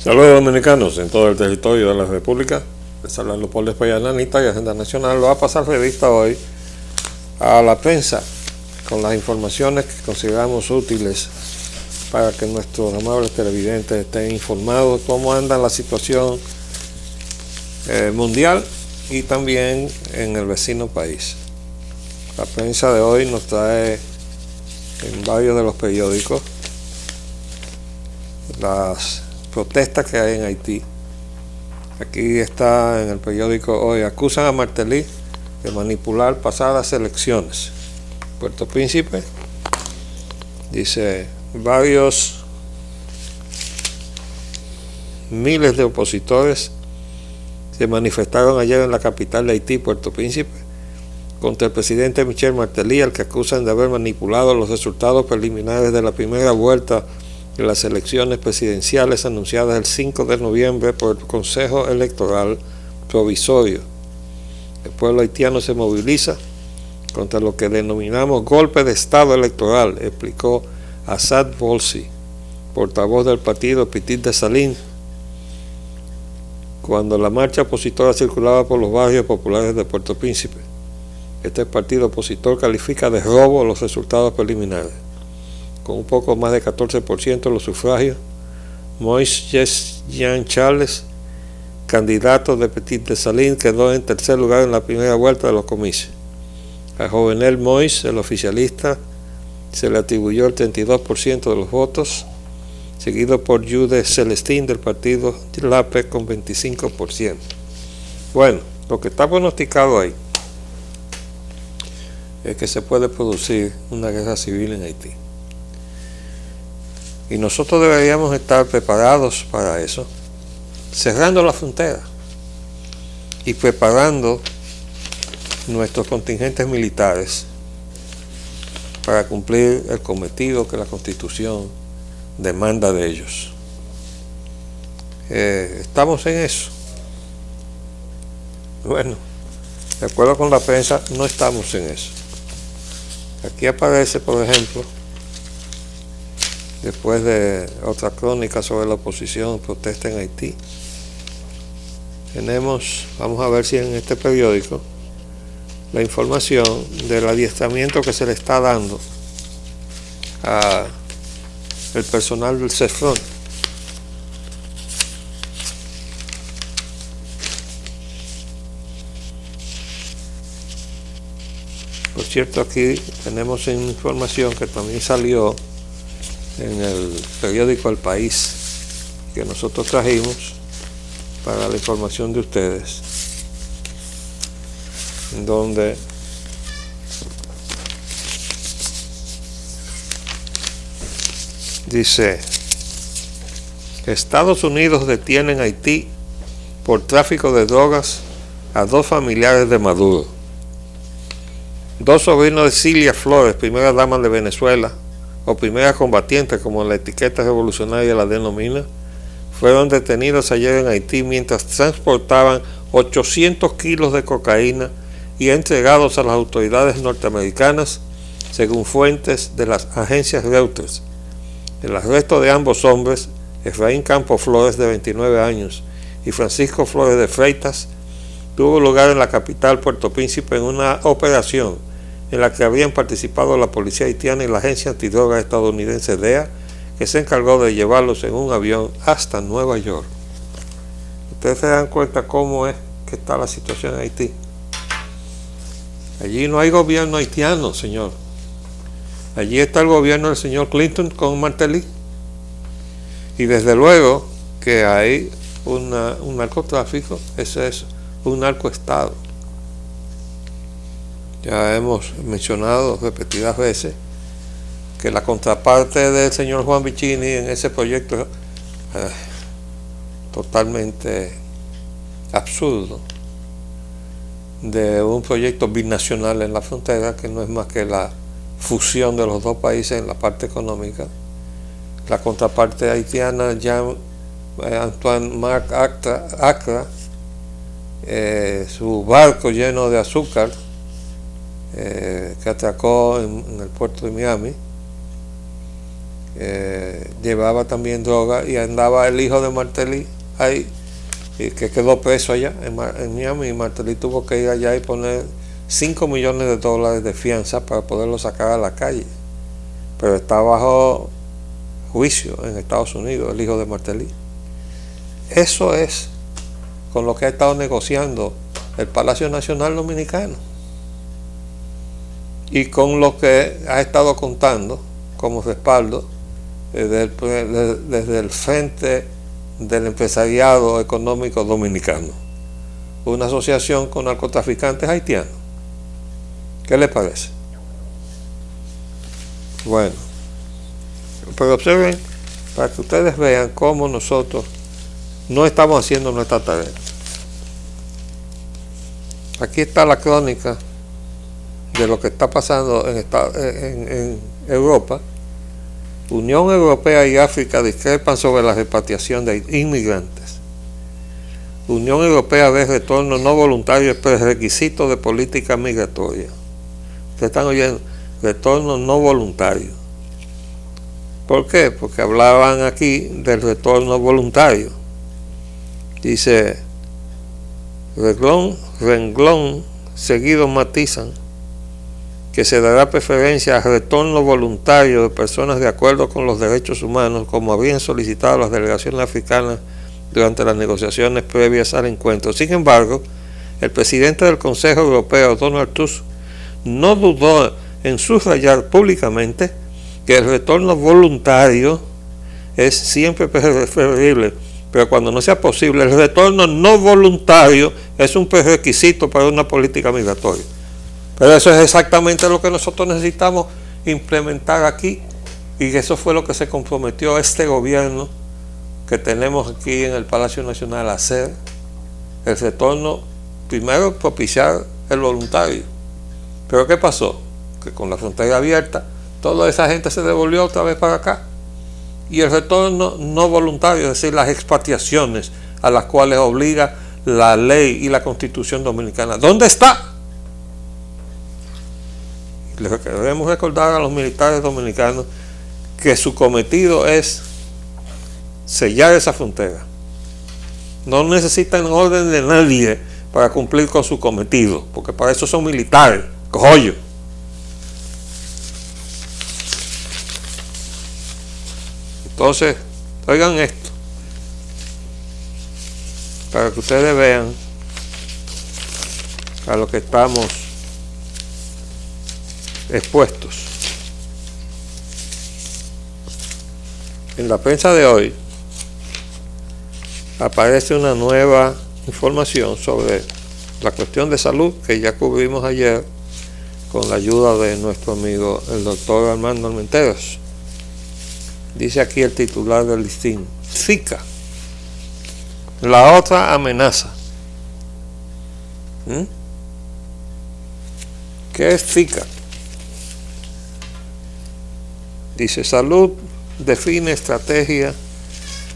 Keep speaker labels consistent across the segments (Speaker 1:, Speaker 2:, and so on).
Speaker 1: Saludos dominicanos en todo el territorio de la República. Les habla Leopoldo Espaillat y Agenda Nacional. Lo va a pasar revista hoy a la prensa con las informaciones que consideramos útiles para que nuestros amables televidentes estén informados de cómo anda la situación mundial y también en el vecino país. La prensa de hoy nos trae en varios de los periódicos las protestas que hay en Haití. Aquí está en el periódico hoy: acusan a Martelly de manipular pasadas elecciones. Puerto Príncipe dice: varios miles de opositores se manifestaron ayer en la capital de Haití, Puerto Príncipe, contra el presidente Michel Martelly, al que acusan de haber manipulado los resultados preliminares de la primera vuelta de las elecciones presidenciales anunciadas el 5 de noviembre por el Consejo Electoral Provisorio. El pueblo haitiano se moviliza contra lo que denominamos golpe de Estado electoral, explicó Assad Bolsi, portavoz del partido Petit Dessalines, cuando la marcha opositora circulaba por los barrios populares de Puerto Príncipe. Este partido opositor califica de robo los resultados preliminares. Con un poco más de 14% de los sufragios, Moïse Jean Charles, candidato de Petit Dessalines, quedó en tercer lugar en la primera vuelta de los comicios. A Jovenel Moïse, el oficialista, se le atribuyó el 32% de los votos, seguido por Jude Celestin del partido LAPE con 25%. Bueno, lo que está pronosticado ahí es que se puede producir una guerra civil en Haití. Y nosotros deberíamos estar preparados para eso, cerrando la frontera y preparando nuestros contingentes militares para cumplir el cometido que la Constitución demanda de ellos. Estamos en eso. Bueno, de acuerdo con la prensa, no estamos en eso. Aquí aparece, por ejemplo, después de otra crónica sobre la oposición protesta en Haití, tenemos, vamos a ver si en este periódico, la información del adiestramiento que se le está dando a el personal del CEFRON. Por cierto, aquí tenemos información que también salió en el periódico El País, que nosotros trajimos para la información de ustedes, en donde dice: Estados Unidos detiene en Haití por tráfico de drogas a 2 familiares de Maduro. 2 sobrinos de Cilia Flores, primera dama de Venezuela, o primera combatiente, como la etiqueta revolucionaria la denomina, fueron detenidos ayer en Haití mientras transportaban 800 kilos de cocaína y entregados a las autoridades norteamericanas, según fuentes de las agencias Reuters. El arresto de ambos hombres, Efraín Campos Flores, de 29 años, y Francisco Flores de Freitas, tuvo lugar en la capital Puerto Príncipe en una operación en la que habían participado la policía haitiana y la agencia antidroga estadounidense DEA, que se encargó de llevarlos en un avión hasta Nueva York. Ustedes se dan cuenta cómo es que está la situación en Haití. Allí no hay gobierno haitiano, señor. Allí está el gobierno del señor Clinton con Martelly. Y desde luego que hay un narcotráfico, ese es un narcoestado. Ya hemos mencionado repetidas veces que la contraparte del señor Juan Vicini en ese proyecto totalmente absurdo, de un proyecto binacional en la frontera, que no es más que la fusión de los 2 países en la parte económica. La contraparte haitiana, Jean-Antoine Marc Acra, su barco lleno de azúcar que atracó en el puerto de Miami, llevaba también droga, y andaba el hijo de Martelly ahí, y que quedó preso allá en Miami, y Martelly tuvo que ir allá y poner $5 millones de fianza para poderlo sacar a la calle, pero está bajo juicio en Estados Unidos el hijo de Martelly. Eso es con lo que ha estado negociando el Palacio Nacional Dominicano y con lo que ha estado contando como respaldo desde el Frente del Empresariado Económico Dominicano, una asociación con narcotraficantes haitianos. ¿Qué les parece? Bueno, pero observen, para que ustedes vean cómo nosotros no estamos haciendo nuestra tarea. Aquí está la crónica de lo que está pasando en Europa. Unión Europea y África discrepan sobre la repatriación de inmigrantes. Unión Europea ve retorno no voluntario es prerequisito de política migratoria. Ustedes están oyendo, retorno no voluntario. ¿Por qué? Porque hablaban aquí del retorno voluntario. Dice, renglón seguido matizan que se dará preferencia al retorno voluntario de personas de acuerdo con los derechos humanos, como habían solicitado las delegaciones africanas durante las negociaciones previas al encuentro. Sin embargo, el presidente del Consejo Europeo, Donald Tusk, no dudó en subrayar públicamente que el retorno voluntario es siempre preferible, pero cuando no sea posible, el retorno no voluntario es un prerequisito para una política migratoria. Pero eso es exactamente lo que nosotros necesitamos implementar aquí, y eso fue lo que se comprometió este gobierno que tenemos aquí en el Palacio Nacional a hacer, el retorno, primero propiciar el voluntario. Pero ¿qué pasó? Que con la frontera abierta, toda esa gente se devolvió otra vez para acá. Y el retorno no voluntario, es decir, las expatriaciones a las cuales obliga la ley y la Constitución dominicana, ¿dónde está? Les queremos recordar a los militares dominicanos que su cometido es sellar esa frontera. No necesitan orden de nadie para cumplir con su cometido, porque para eso son militares, cojollo. Entonces, oigan esto, para que ustedes vean a lo que estamos expuestos. En la prensa de hoy aparece una nueva información sobre la cuestión de salud que ya cubrimos ayer con la ayuda de nuestro amigo el doctor Armando Armenteros. Dice aquí el titular del listín: Zika, la otra amenaza. ¿Qué es Zika? Dice, salud define estrategia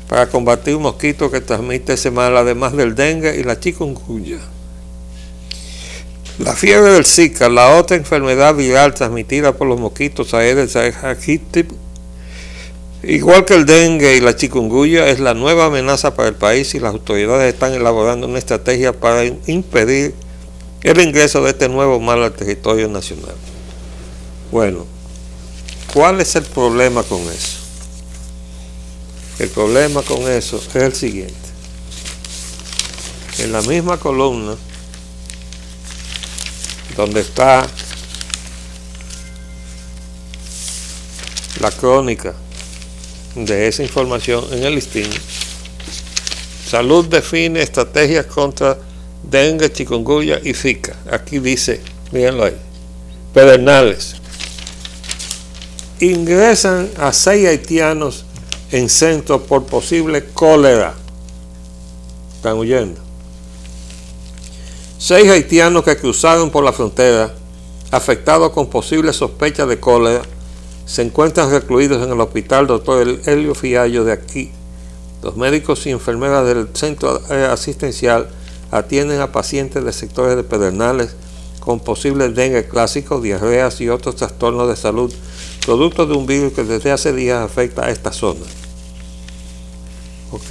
Speaker 1: para combatir un mosquito que transmite ese mal, además del dengue y la chikungunya. La fiebre del Zika, la otra enfermedad viral transmitida por los mosquitos Aedes aegypti, igual que el dengue y la chikungunya, es la nueva amenaza para el país, y las autoridades están elaborando una estrategia para impedir el ingreso de este nuevo mal al territorio nacional. Bueno, ¿cuál es el problema con eso? El problema con eso es el siguiente. En la misma columna donde está la crónica de esa información en el listín, salud define estrategias contra dengue, chikungunya y Zika. Aquí dice, mírenlo ahí, Pedernales: ingresan a 6 haitianos en centro por posible cólera. ¿Están huyendo? 6 haitianos que cruzaron por la frontera afectados con posible sospecha de cólera se encuentran recluidos en el hospital Dr. Helio Fiallo de aquí. Los médicos y enfermeras del centro asistencial atienden a pacientes de sectores de Pedernales con posibles dengue clásicos, diarreas y otros trastornos de salud producto de un virus que desde hace días afecta a esta zona. Ok,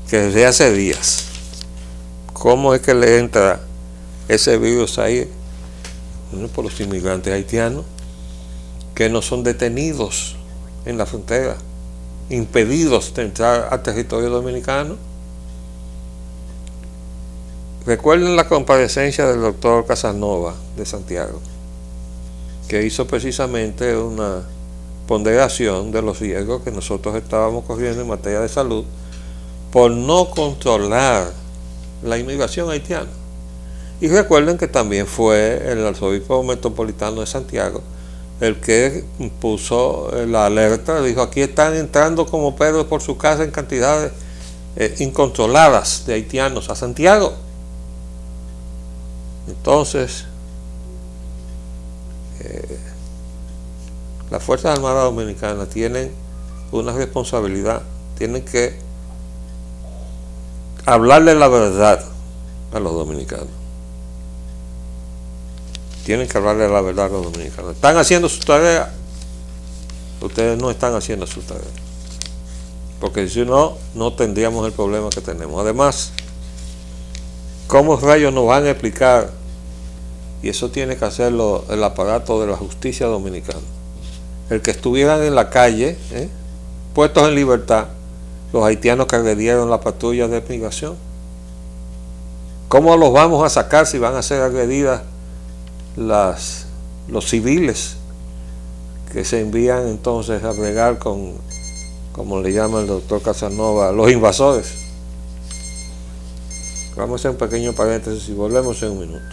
Speaker 1: que desde hace días. ¿Cómo es que le entra ese virus ahí? Bueno, por los inmigrantes haitianos que no son detenidos en la frontera, impedidos de entrar al territorio dominicano. Recuerden la comparecencia del doctor Casanova de Santiago, que hizo precisamente una ponderación de los riesgos que nosotros estábamos corriendo en materia de salud por no controlar la inmigración haitiana. Y recuerden que también fue el arzobispo metropolitano de Santiago el que puso la alerta, dijo: aquí están entrando como perros por su casa en cantidades incontroladas de haitianos a Santiago. Entonces, las Fuerzas Armadas Dominicanas tienen una responsabilidad, tienen que hablarle la verdad a los dominicanos. Tienen que hablarle la verdad a los dominicanos. ¿Están haciendo su tarea? Ustedes no están haciendo su tarea. Porque si no, no tendríamos el problema que tenemos. Además, ¿cómo rayos nos van a explicar? Y eso tiene que hacerlo el aparato de la justicia dominicana. El que estuvieran en la calle, puestos en libertad, los haitianos que agredieron la patrulla de migración. ¿Cómo los vamos a sacar si van a ser agredidas los civiles que se envían entonces a bregar con, como le llama el doctor Casanova, los invasores? Vamos a hacer un pequeño paréntesis y volvemos en un minuto.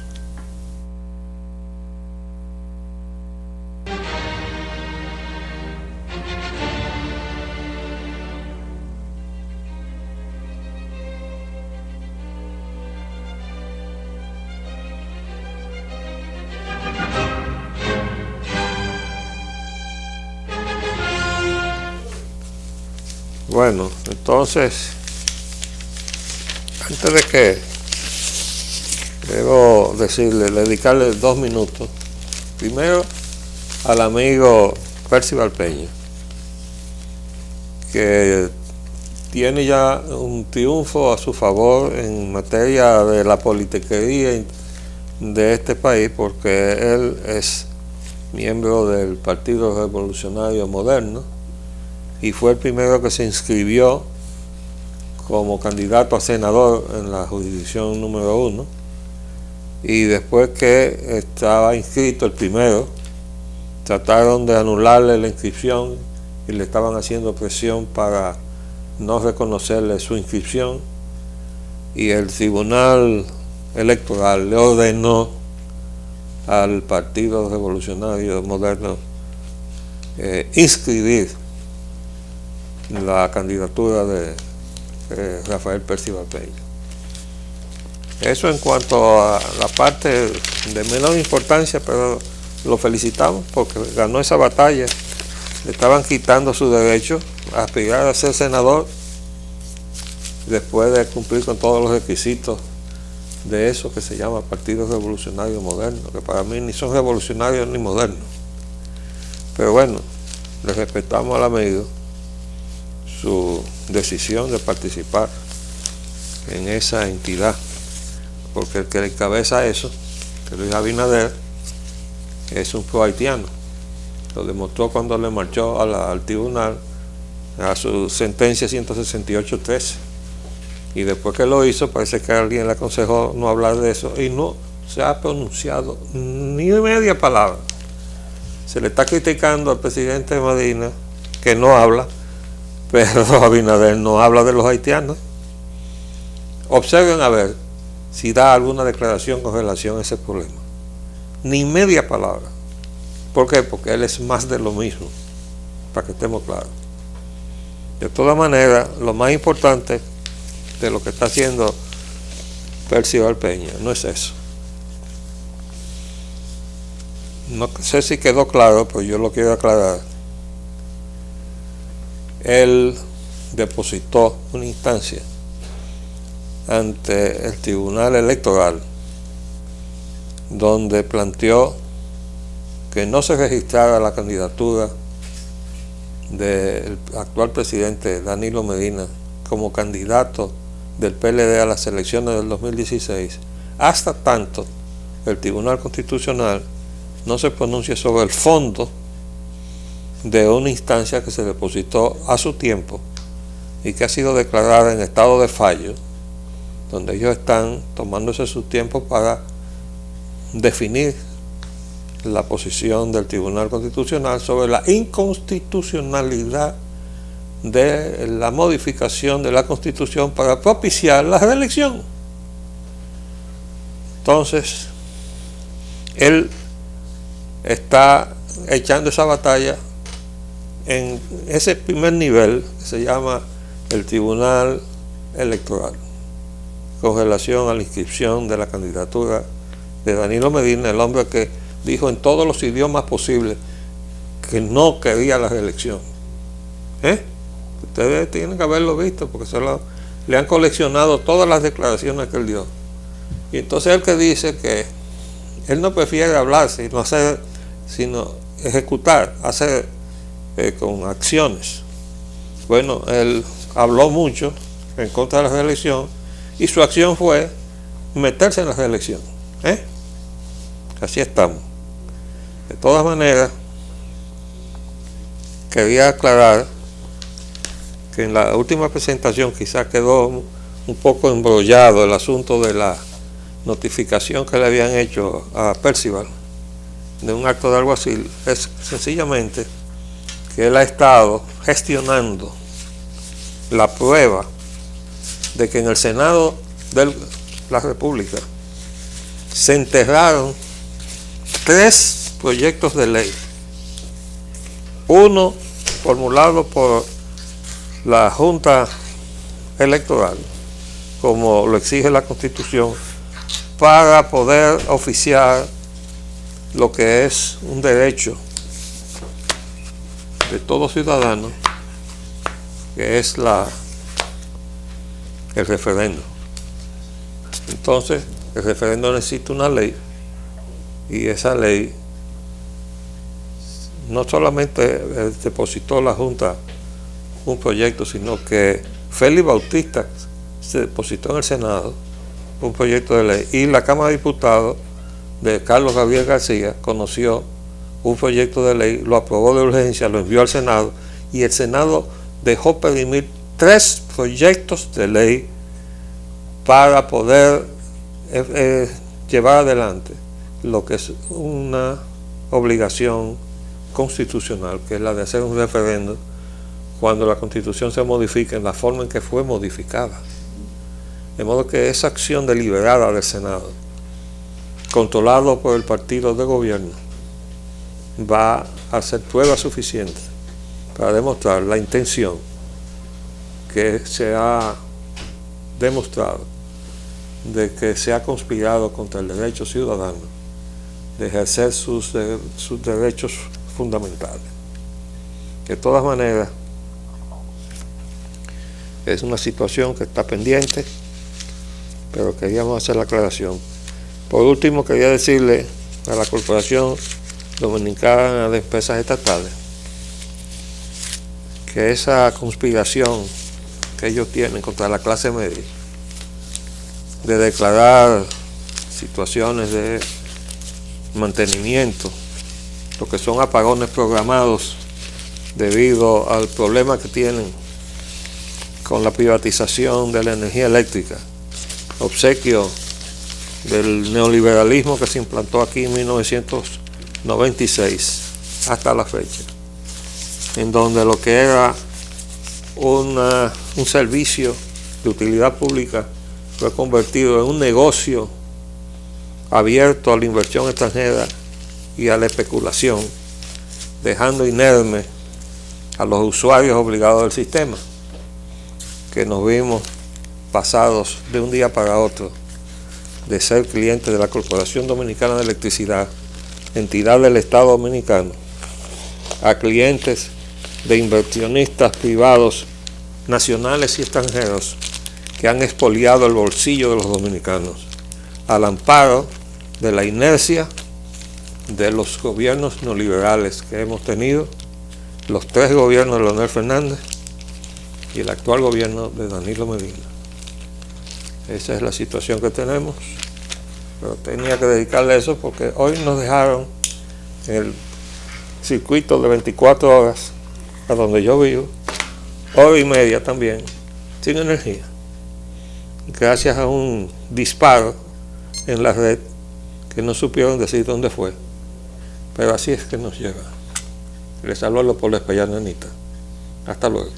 Speaker 1: Bueno, entonces, antes de que debo decirle, dedicarle 2 minutos, primero al amigo Percival Peña, que tiene ya un triunfo a su favor en materia de la politiquería de este país, porque él es miembro del Partido Revolucionario Moderno y fue el primero que se inscribió como candidato a senador en la jurisdicción número 1, y después que estaba inscrito el primero, trataron de anularle la inscripción y le estaban haciendo presión para no reconocerle su inscripción, y el Tribunal Electoral le ordenó al Partido Revolucionario Moderno inscribir la candidatura de Rafael Percival Peña. Eso en cuanto a la parte de menor importancia, pero lo felicitamos porque ganó esa batalla. Le estaban quitando su derecho a aspirar a ser senador después de cumplir con todos los requisitos de eso que se llama Partido Revolucionario Moderno, que para mí ni son revolucionarios ni modernos. Pero bueno, le respetamos al amigo su decisión de participar en esa entidad, porque el que le encabeza eso, que Luis Abinader, es un pro haitiano. Lo demostró cuando le marchó al tribunal a su sentencia 168-13, y después que lo hizo parece que alguien le aconsejó no hablar de eso y no se ha pronunciado ni media palabra. Se le está criticando al presidente Medina que no habla, pero Abinader no habla de los haitianos. Observen a ver si da alguna declaración con relación a ese problema. Ni media palabra. ¿Por qué? Porque él es más de lo mismo, para que estemos claros. De todas maneras, lo más importante de lo que está haciendo Percival Peña no es eso. No sé si quedó claro, pero yo lo quiero aclarar. Él depositó una instancia ante el Tribunal Electoral donde planteó que no se registrara la candidatura del actual presidente Danilo Medina como candidato del PLD a las elecciones del 2016, hasta tanto el Tribunal Constitucional no se pronuncie sobre el fondo de una instancia que se depositó a su tiempo y que ha sido declarada en estado de fallo, donde ellos están tomándose su tiempo para definir la posición del Tribunal Constitucional sobre la inconstitucionalidad de la modificación de la Constitución para propiciar la reelección. Entonces, él está echando esa batalla en ese primer nivel que se llama el Tribunal Electoral, con relación a la inscripción de la candidatura de Danilo Medina, el hombre que dijo en todos los idiomas posibles que no quería la reelección. Ustedes tienen que haberlo visto, porque le han coleccionado todas las declaraciones que él dio. Y entonces él que dice que él no prefiere hablar, sino ejecutar, hacer con acciones. Bueno, él habló mucho en contra de la reelección y su acción fue meterse en la reelección. Así estamos. De todas maneras, quería aclarar que en la última presentación quizás quedó un poco embrollado el asunto de la notificación que le habían hecho a Percival de un acto de alguacil. Es sencillamente que él ha estado gestionando la prueba de que en el Senado de la República se enterraron 3 proyectos de ley. Uno formulado por la Junta Electoral, como lo exige la Constitución, para poder oficiar lo que es un derecho de todo ciudadano, que es el referendo. Entonces, el referendo necesita una ley, y esa ley no solamente depositó la Junta un proyecto, sino que Félix Bautista se depositó en el Senado un proyecto de ley, y la Cámara de Diputados de Carlos Gabriel García conoció un proyecto de ley, lo aprobó de urgencia, lo envió al Senado, y el Senado dejó perimir 3 proyectos de ley para poder llevar adelante lo que es una obligación constitucional, que es la de hacer un referendo cuando la Constitución se modifica en la forma en que fue modificada. De modo que esa acción deliberada del Senado, controlado por el partido de gobierno, va a ser prueba suficiente para demostrar la intención que se ha demostrado de que se ha conspirado contra el derecho ciudadano de ejercer sus derechos fundamentales. De todas maneras, es una situación que está pendiente, pero queríamos hacer la aclaración. Por último, quería decirle a la Corporación Dominicana de Empresas Estatales que esa conspiración que ellos tienen contra la clase media de declarar situaciones de mantenimiento, lo que son apagones programados debido al problema que tienen con la privatización de la energía eléctrica, obsequio del neoliberalismo que se implantó aquí en 1996 hasta la fecha, en donde lo que era un servicio de utilidad pública fue convertido en un negocio abierto a la inversión extranjera y a la especulación, dejando inerme a los usuarios obligados del sistema, que nos vimos pasados de un día para otro de ser clientes de la Corporación Dominicana de Electricidad, entidad del Estado Dominicano, a clientes de inversionistas privados nacionales y extranjeros que han expoliado el bolsillo de los dominicanos al amparo de la inercia de los gobiernos neoliberales que hemos tenido, los 3 gobiernos de Leonel Fernández y el actual gobierno de Danilo Medina. Esa es la situación que tenemos, pero tenía que dedicarle eso porque hoy nos dejaron en el circuito de 24 horas, a donde yo vivo, 1:30 también, sin energía, gracias a un disparo en la red que no supieron decir dónde fue, pero así es que nos lleva. Les hablo por la Espellananita. Hasta luego.